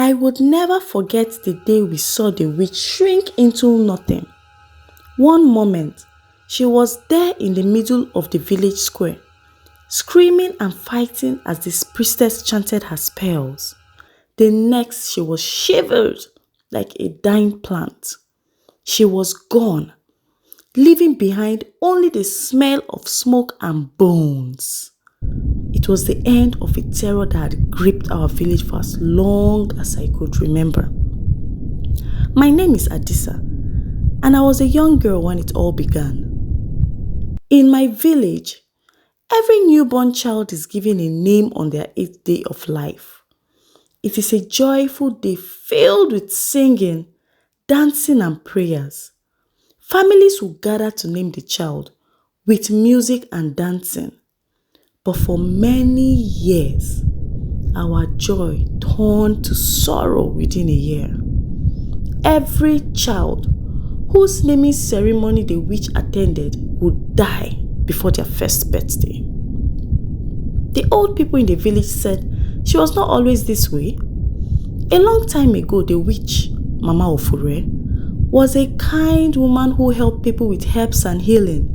I would never forget the day we saw the witch shrink into nothing. One moment, she was there in the middle of the village square, screaming and fighting as the priestess chanted her spells. The next, she was shivered like a dying plant. She was gone, leaving behind only the smell of smoke and bones. It was the end of a terror that had gripped our village for as long as I could remember. My name is Adisa, and I was a young girl when it all began. In my village, every newborn child is given a name on their 8th day of life. It is a joyful day filled with singing, dancing, and prayers. Families will gather to name the child with music and dancing. But for many years, our joy turned to sorrow within a year. Every child whose naming ceremony the witch attended would die before their first birthday. The old people in the village said she was not always this way. A long time ago, the witch, Mama Ofure, was a kind woman who helped people with herbs and healing.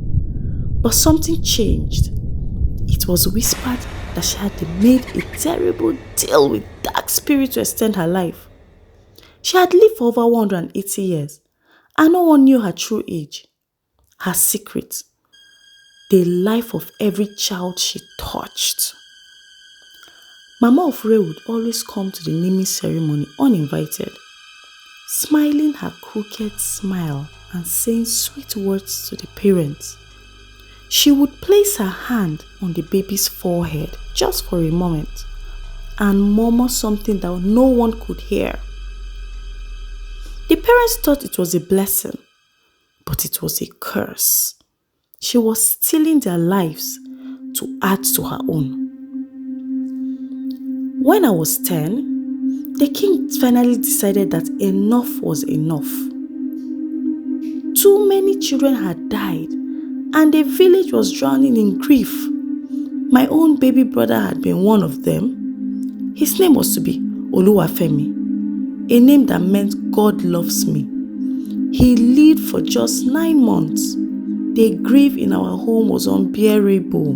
But something changed. It was whispered that she had made a terrible deal with dark spirits to extend her life. She had lived for over 180 years, and no one knew her true age. Her secret, the life of every child she touched. Mama Ofure would always come to the naming ceremony uninvited, smiling her crooked smile and saying sweet words to the parents. She would place her hand on the baby's forehead just for a moment and murmur something that no one could hear. The parents thought it was a blessing, but it was a curse. She was stealing their lives to add to her own. When I was 10, the king finally decided that enough was enough. Too many children had died, and the village was drowning in grief. My own baby brother had been one of them. His name was to be Oluwafemi, a name that meant God loves me. He lived for just 9 months. The grief in our home was unbearable.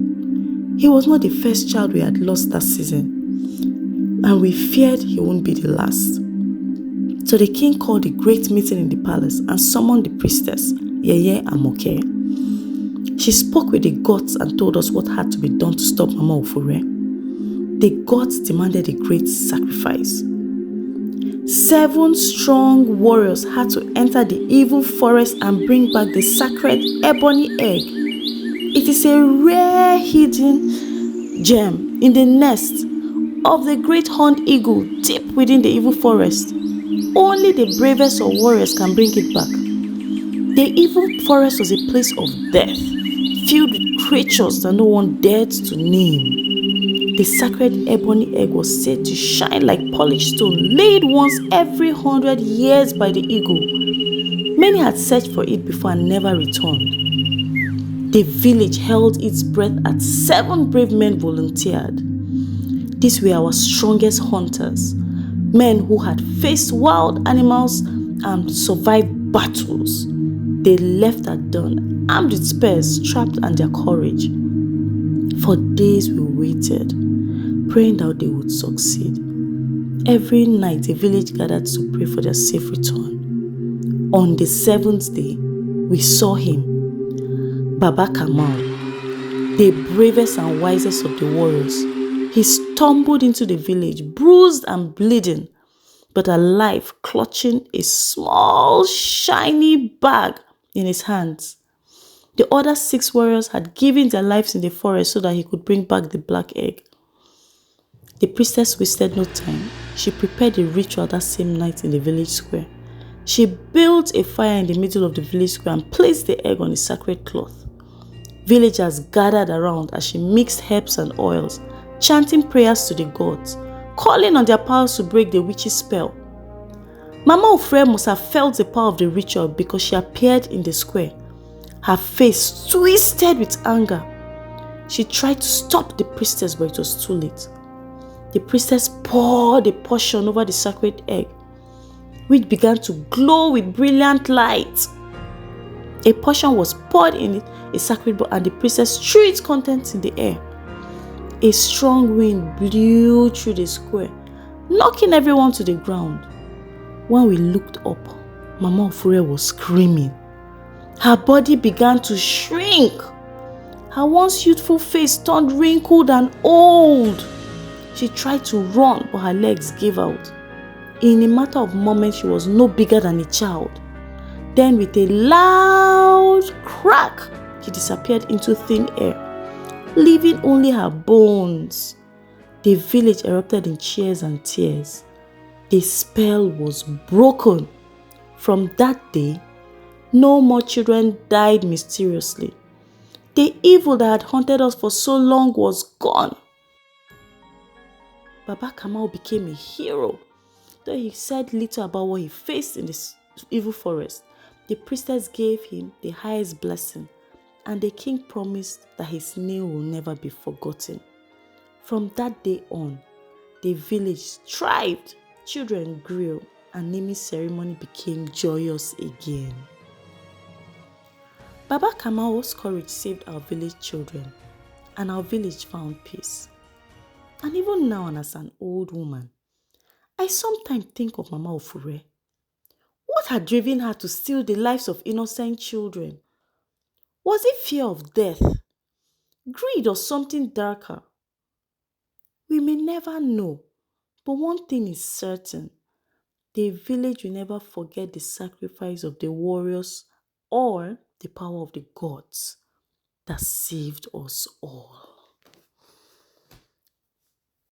He was not the first child we had lost that season, and we feared he wouldn't be the last. So the king called a great meeting in the palace and summoned the priestess, Yeye Amoke. She spoke with the gods and told us what had to be done to stop Mama Ofure. The gods demanded a great sacrifice. 7 strong warriors had to enter the evil forest and bring back the sacred ebony egg. It is a rare hidden gem in the nest of the great horned eagle deep within the evil forest. Only the bravest of warriors can bring it back. The evil forest was a place of death, filled with creatures that no one dared to name. The sacred ebony egg was said to shine like polished stone, laid once every 100 years by the eagle. Many had searched for it before and never returned. The village held its breath as 7 brave men volunteered. These were our strongest hunters, men who had faced wild animals and survived battles. They left at dawn, armed with spears, trapped, and their courage. For days we waited, praying that they would succeed. Every night, the village gathered to pray for their safe return. On the 7th day, we saw him, Baba Kamal, the bravest and wisest of the warriors. He stumbled into the village, bruised and bleeding, but alive, clutching a small, shiny bag in his hands. The other 6 warriors had given their lives in the forest so that he could bring back the black egg. The priestess wasted no time. She prepared a ritual that same night in the village square. She built a fire in the middle of the village square and placed the egg on a sacred cloth. Villagers gathered around as she mixed herbs and oils, chanting prayers to the gods, calling on their powers to break the witch's spell. Mama Ofure must have felt the power of the ritual because she appeared in the square, her face twisted with anger. She tried to stop the priestess, but it was too late. The priestess poured a portion over the sacred egg, which began to glow with brilliant light. A portion was poured in a sacred bowl, and the priestess threw its contents in the air. A strong wind blew through the square, knocking everyone to the ground. When we looked up, Mama Ofure was screaming. Her body began to shrink. Her once youthful face turned wrinkled and old. She tried to run, but her legs gave out. In a matter of moments, she was no bigger than a child. Then with a loud crack, she disappeared into thin air, leaving only her bones. The village erupted in cheers and tears. The spell was broken. From that day, no more children died mysteriously. The evil that had haunted us for so long was gone. Baba Kamal became a hero. Though he said little about what he faced in this evil forest, the priestess gave him the highest blessing, and the king promised that his name will never be forgotten. From that day on, the village thrived, children grew, and naming ceremony became joyous again. Baba Kamal's courage saved our village children, and our village found peace. And even now, and as an old woman, I sometimes think of Mama Ofure. What had driven her to steal the lives of innocent children? Was it fear of death, greed, or something darker? We may never know, but one thing is certain. The village will never forget the sacrifice of the warriors or the power of the gods that saved us all.